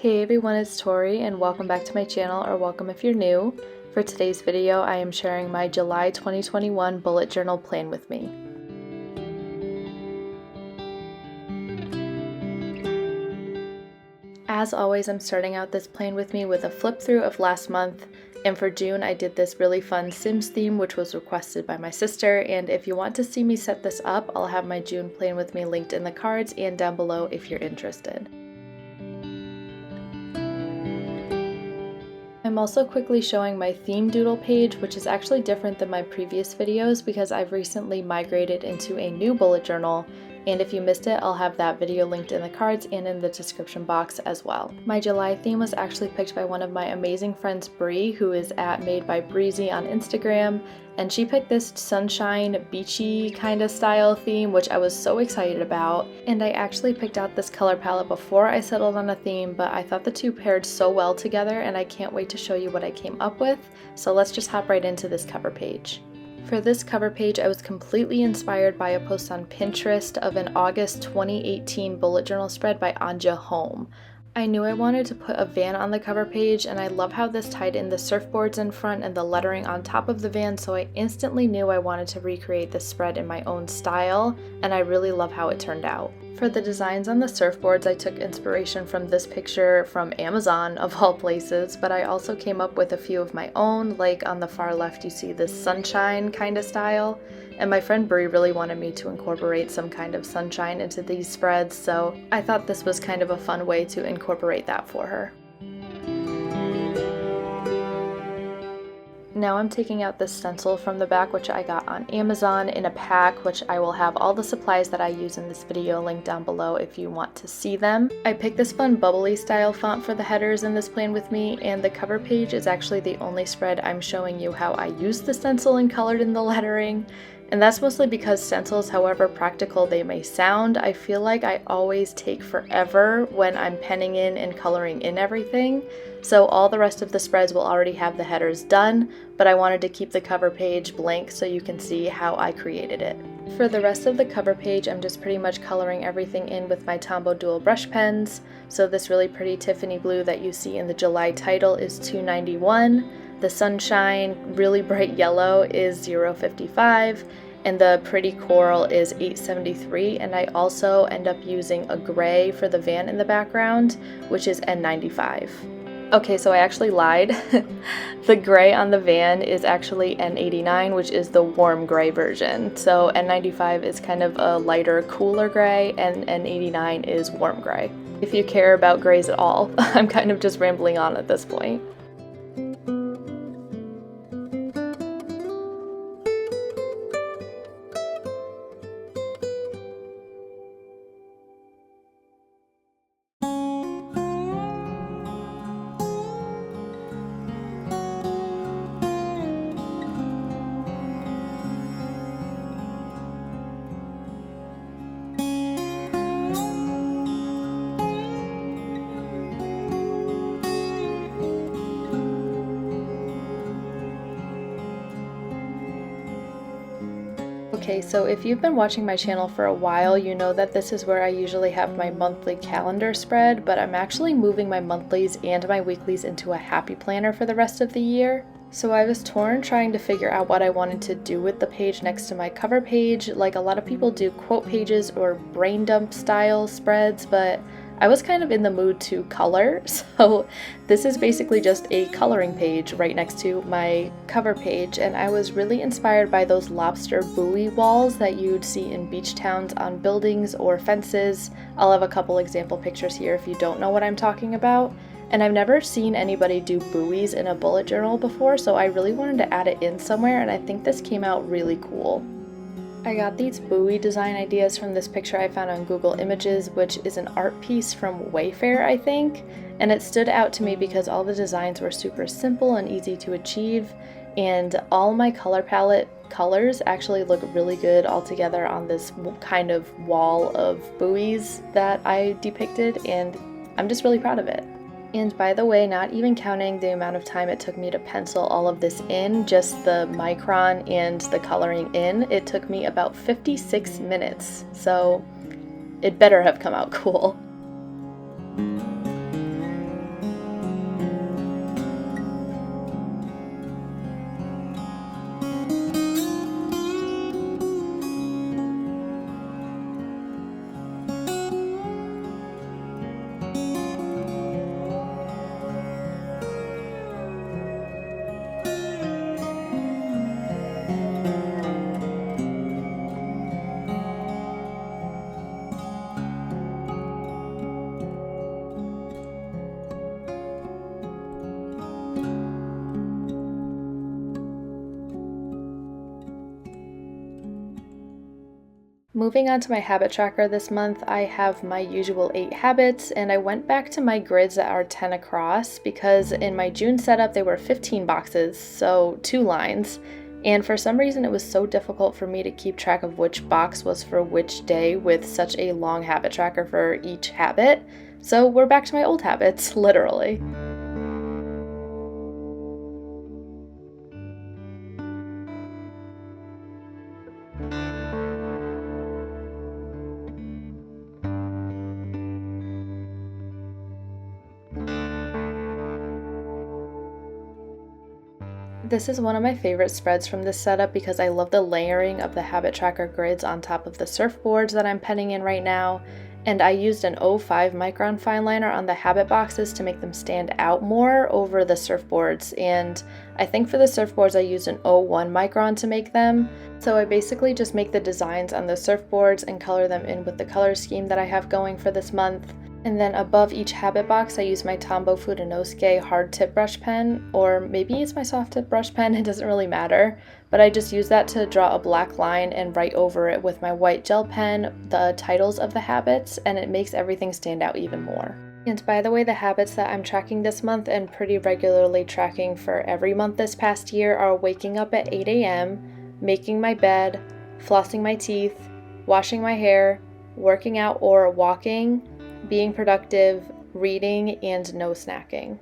Hey everyone, it's Tori and welcome back to my channel, or welcome if you're new. For today's video, I am sharing my July 2021 bullet journal plan with me. As always, I'm starting out this plan with me with a flip through of last month, and for June I did this really fun Sims theme which was requested by my sister, and if you want to see me set this up, I'll have my June plan with me linked in the cards and down below if you're interested. I'm also quickly showing my theme doodle page, which is actually different than my previous videos because I've recently migrated into a new bullet journal, and if you missed it, I'll have that video linked in the cards and in the description box as well. My July theme was actually picked by one of my amazing friends, Bree, who is at Made by Breezy on Instagram, and she picked this sunshine, beachy kind of style theme, which I was so excited about. And I actually picked out this color palette before I settled on a theme, but I thought the two paired so well together, and I can't wait to show you what I came up with. So let's just hop right into this cover page. For this cover page, I was completely inspired by a post on Pinterest of an August 2018 bullet journal spread by Anja Home. I knew I wanted to put a van on the cover page, and I love how this tied in the surfboards in front and the lettering on top of the van, so I instantly knew I wanted to recreate this spread in my own style, and I really love how it turned out. For the designs on the surfboards, I took inspiration from this picture from Amazon of all places, but I also came up with a few of my own, like on the far left you see this sunshine kind of style, and my friend Brie really wanted me to incorporate some kind of sunshine into these spreads, so I thought this was kind of a fun way to incorporate that for her. Now I'm taking out this stencil from the back, which I got on Amazon in a pack, which I will have all the supplies that I use in this video linked down below if you want to see them. I picked this fun bubbly style font for the headers in this plan with me, and the cover page is actually the only spread I'm showing you how I used the stencil and colored in the lettering. And that's mostly because stencils, however practical they may sound, I feel like I always take forever when I'm penning in and coloring in everything. So all the rest of the spreads will already have the headers done, but I wanted to keep the cover page blank so you can see how I created it. For the rest of the cover page, I'm just pretty much coloring everything in with my Tombow dual brush pens. So this really pretty Tiffany blue that you see in the July title is 291. The sunshine, really bright yellow, is 055, and the pretty coral is 873, and I also end up using a gray for the van in the background, which is N95. Okay, so I actually lied. The gray on the van is actually N89, which is the warm gray version. So N95 is kind of a lighter, cooler gray, and N89 is warm gray. If you care about grays at all, I'm kind of just rambling on at this point. Okay, so if you've been watching my channel for a while, you know that this is where I usually have my monthly calendar spread, but I'm actually moving my monthlies and my weeklies into a happy planner for the rest of the year. So I was torn trying to figure out what I wanted to do with the page next to my cover page. Like a lot of people do quote pages or brain dump style spreads, but I was kind of in the mood to color, so this is basically just a coloring page right next to my cover page, and I was really inspired by those lobster buoy walls that you'd see in beach towns on buildings or fences. I'll have a couple example pictures here if you don't know what I'm talking about. And I've never seen anybody do buoys in a bullet journal before, so I really wanted to add it in somewhere, and I think this came out really cool. I got these buoy design ideas from this picture I found on Google Images, which is an art piece from Wayfair, I think, and it stood out to me because all the designs were super simple and easy to achieve, and all my color palette colors actually look really good all together on this kind of wall of buoys that I depicted, and I'm just really proud of it. And by the way, not even counting the amount of time it took me to pencil all of this in, just the micron and the coloring in, it took me about 56 minutes. So it better have come out cool. Moving on to my habit tracker this month, I have my usual 8 habits, and I went back to my grids that are 10 across because in my June setup they were 15 boxes, so 2 lines. And for some reason it was so difficult for me to keep track of which box was for which day with such a long habit tracker for each habit. So we're back to my old habits, literally. This is one of my favorite spreads from this setup because I love the layering of the habit tracker grids on top of the surfboards that I'm penning in right now, and I used an 0.5 micron fine liner on the habit boxes to make them stand out more over the surfboards, and I think for the surfboards I used an 0.1 micron to make them. So I basically just make the designs on the surfboards and color them in with the color scheme that I have going for this month. And then above each habit box, I use my Tombow Fudenosuke hard tip brush pen, or maybe it's my soft tip brush pen, it doesn't really matter. But I just use that to draw a black line and write over it with my white gel pen the titles of the habits, and it makes everything stand out even more. And by the way, the habits that I'm tracking this month and pretty regularly tracking for every month this past year are waking up at 8 a.m., making my bed, flossing my teeth, washing my hair, working out or walking, being productive, reading, and no snacking.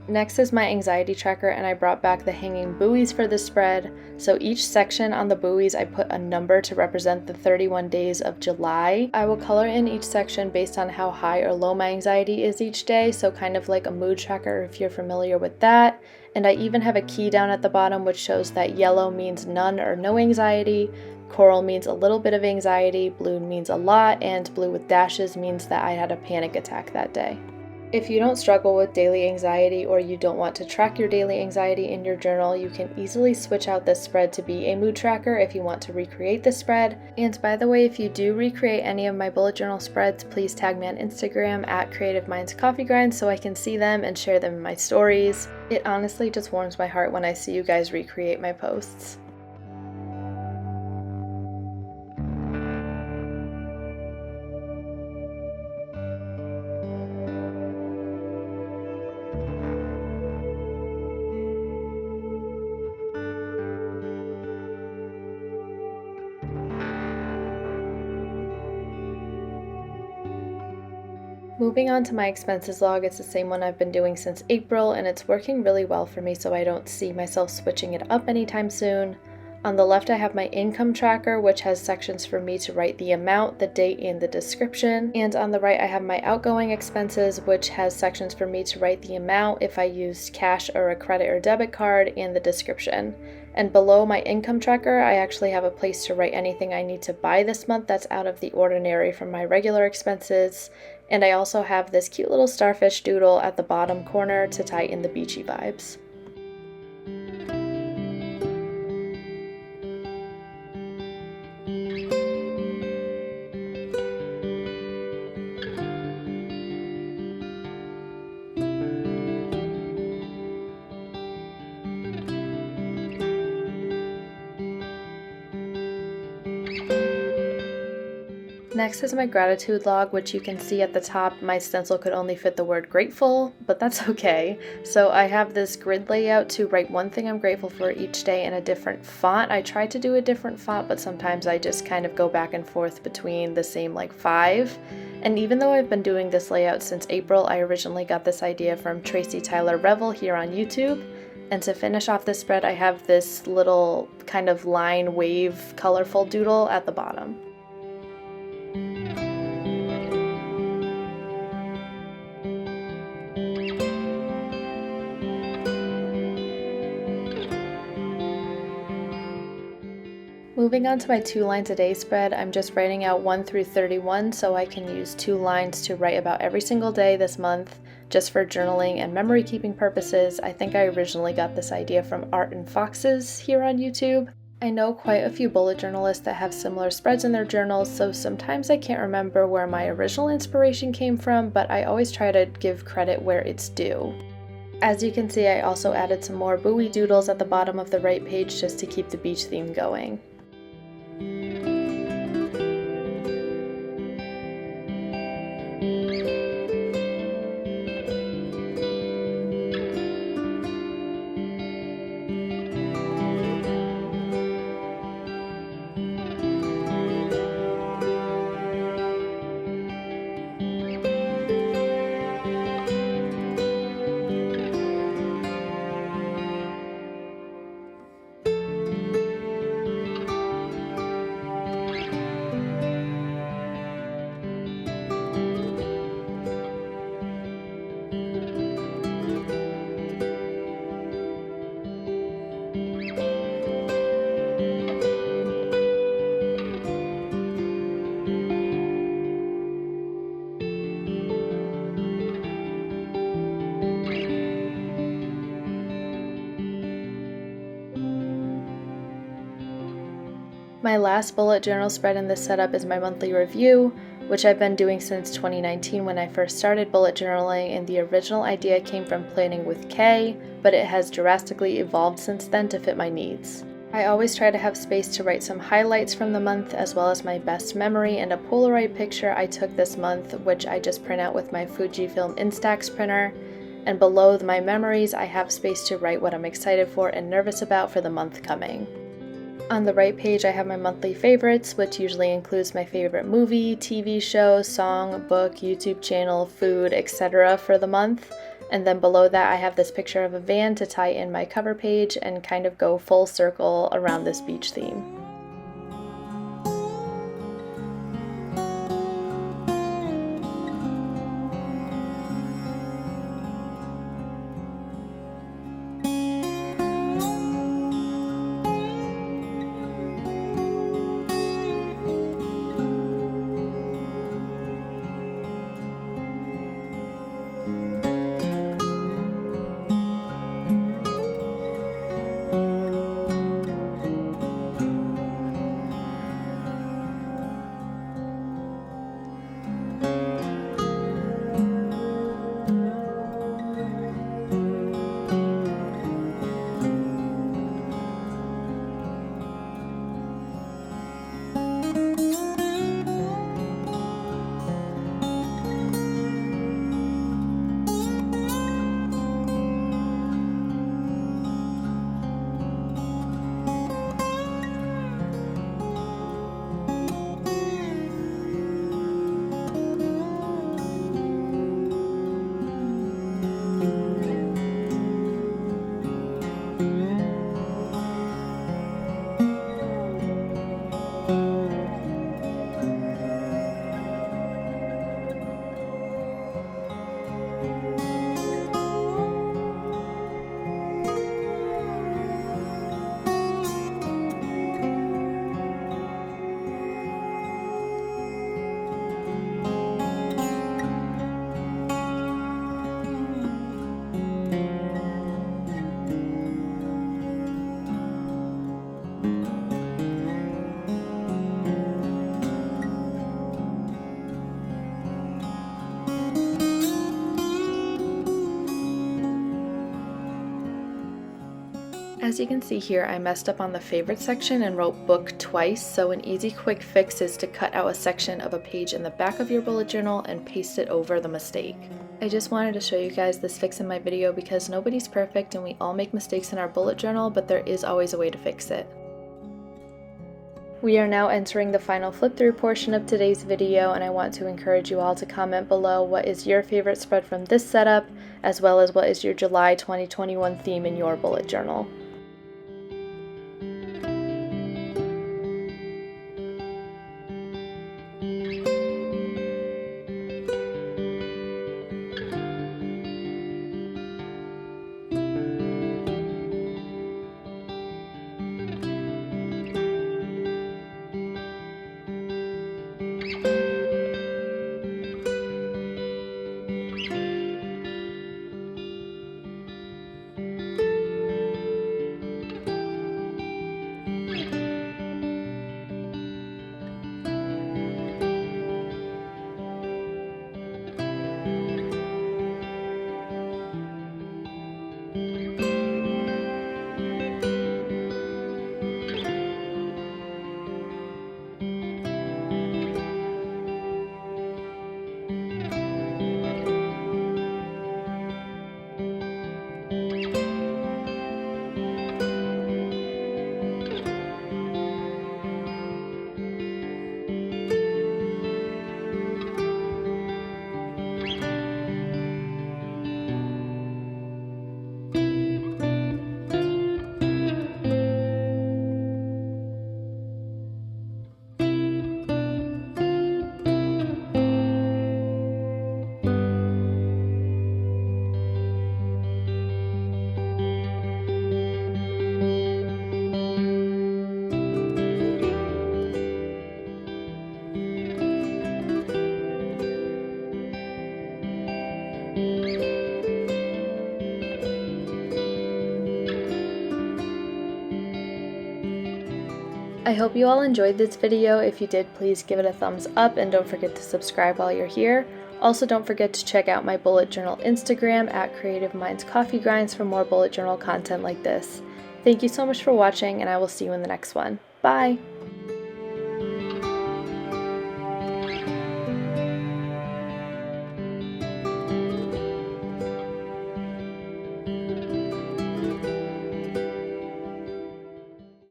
Next is my anxiety tracker, and I brought back the hanging buoys for this spread. So each section on the buoys I put a number to represent the 31 days of July. I will color in each section based on how high or low my anxiety is each day, so kind of like a mood tracker if you're familiar with that. And I even have a key down at the bottom which shows that yellow means none or no anxiety, coral means a little bit of anxiety, blue means a lot, and blue with dashes means that I had a panic attack that day. If you don't struggle with daily anxiety or you don't want to track your daily anxiety in your journal, you can easily switch out this spread to be a mood tracker if you want to recreate the spread. And by the way, if you do recreate any of my bullet journal spreads, please tag me on Instagram at Creative Minds Coffee Grind so I can see them and share them in my stories. It honestly just warms my heart when I see you guys recreate my posts. Moving on to my expenses log, it's the same one I've been doing since April, and it's working really well for me, so I don't see myself switching it up anytime soon. On the left I have my income tracker, which has sections for me to write the amount, the date, and the description. And on the right I have my outgoing expenses, which has sections for me to write the amount if I used cash or a credit or debit card, and the description. And below my income tracker, I actually have a place to write anything I need to buy this month that's out of the ordinary from my regular expenses. And I also have this cute little starfish doodle at the bottom corner to tie in the beachy vibes. Next is my gratitude log, which you can see at the top. My stencil could only fit the word grateful, but that's okay. So I have this grid layout to write one thing I'm grateful for each day in a different font. I tried to do a different font, but sometimes I just kind of go back and forth between the same like 5. And even though I've been doing this layout since April, I originally got this idea from Tracy Tyler Revel here on YouTube. And to finish off this spread, I have this little kind of line wave colorful doodle at the bottom. Moving on to my 2 lines a day spread, I'm just writing out 1 through 31 so I can use 2 lines to write about every single day this month, just for journaling and memory keeping purposes. I think I originally got this idea from Art and Foxes here on YouTube. I know quite a few bullet journalists that have similar spreads in their journals, so sometimes I can't remember where my original inspiration came from, but I always try to give credit where it's due. As you can see, I also added some more buoy doodles at the bottom of the right page just to keep the beach theme going. My last bullet journal spread in this setup is my monthly review, which I've been doing since 2019 when I first started bullet journaling, and the original idea came from planning with Kay, but it has drastically evolved since then to fit my needs. I always try to have space to write some highlights from the month, as well as my best memory and a Polaroid picture I took this month, which I just print out with my Fujifilm Instax printer. And below my memories, I have space to write what I'm excited for and nervous about for the month coming. On the right page, I have my monthly favorites, which usually includes my favorite movie, TV show, song, book, YouTube channel, food, etc. for the month. And then below that, I have this picture of a van to tie in my cover page and kind of go full circle around this beach theme. As you can see here, I messed up on the favorite section and wrote book twice, so an easy quick fix is to cut out a section of a page in the back of your bullet journal and paste it over the mistake. I just wanted to show you guys this fix in my video because nobody's perfect and we all make mistakes in our bullet journal, but there is always a way to fix it. We are now entering the final flip through portion of today's video, and I want to encourage you all to comment below what is your favorite spread from this setup, as well as what is your July 2021 theme in your bullet journal. I hope you all enjoyed this video. If you did, please give it a thumbs up and don't forget to subscribe while you're here. Also, don't forget to check out my bullet journal Instagram at Creative Minds Coffee Grinds for more bullet journal content like this. Thank you so much for watching, and I will see you in the next one. Bye!